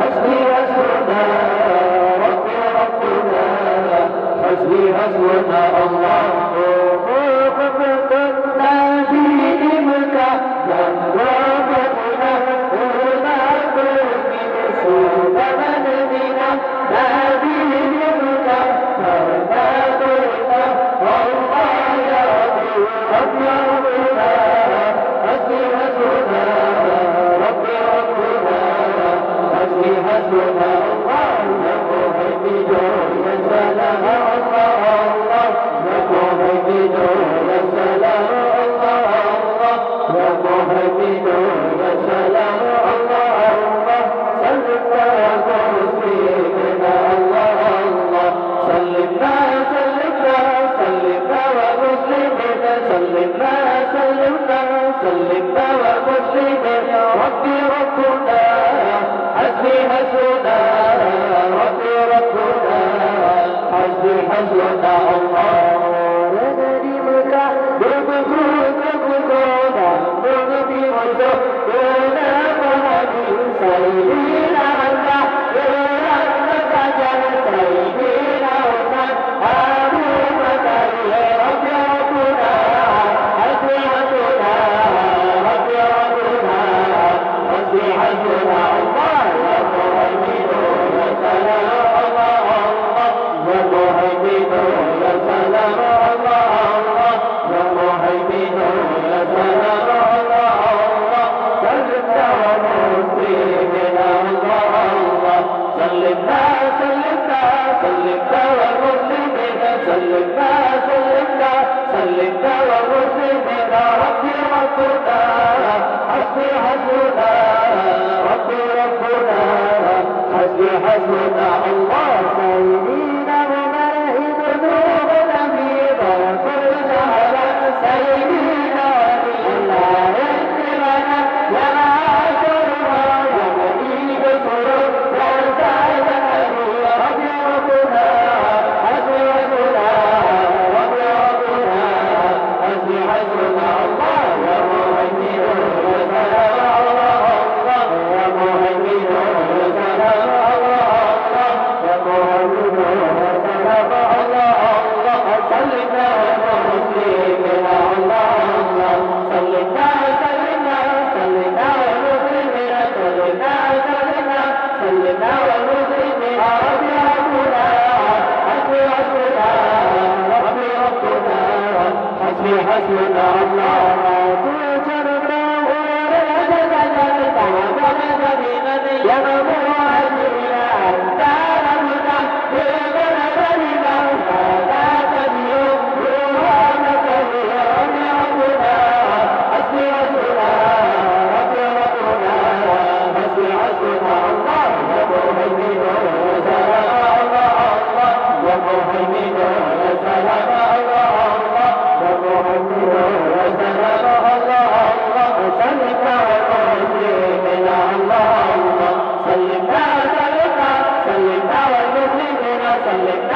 حسبي حسبنا ربي ربنا حسبي حسبنا الله فقدنا بدمك جنبتنا هنا من سوء مدينة بدمك فردنا الله يا ربي ربنا حسبي حسبنا ربي ربنا حسبي حسبنا الله نقوم بدور يا سلام الله الله نقوم بدور يا سلام الله الله نقوم بدور يا سلام الله الله سلمنا ومسلمنا الله الله سلمنا سلمنا سلمنا ومسلمنا سلمنا سلمنا سلمنا ومسلمنا ربي ربنا حسبي حسبنا ربي ربنا حسبي حسبنا الله ندمك بمكروك بكونا نغبي وزقنا فهدي سيدنا الله يرحم سجل سيدنا وسن أبو بكر ربي ربنا حسبي حسبنا ربي ربنا حسبي حسبنا الله يا مهيمن يا سلام الله الله يا مهيمن يا سلام الله الله يا مهيمن يا سلام الله الله سلمنا ومسلمنا الله الله سلمنا سلمنا سلمنا ومسلمنا سلمنا سلمنا سلمنا ومسلمنا ربي ربنا حسبي حسبنا ربي ربنا حسبي حسبنا الله سيدنا ومرهب نور الأمير وكلنا على سيدنا الله يكرمنا يا معاشر يا مدينة سرور يا سعيد ربي ربنا حسبي حسبنا ربي ربنا حسبي حسبنا الله يا مهيمن يا سلام الله الله يا مهيمن يا سلام الله الله يا مهيمن يا سلام الله الله سلمنا ومسلمنا الله الله سلمنا سلمنا سلمنا ومسلمنا سلمنا سلمنا سلمنا ومسلمنا ربي ربنا حسبي حسبنا ربي ربنا حسبي حسبنا الله يا مهاجرنا أنت ربنا بمن بلنا فلا تبيو برهانك يا ربنا حسبي حسبنا ربي ربنا حسبي حسبنا الله يا مهيمن يا سلام الله الله يا مهيمن يا سلام الله الله يا مهيمن يا سلام الله الله سلمنا ومسلمنا الله الله سلمنا سلمنا سلمنا والمسلمين سلمنا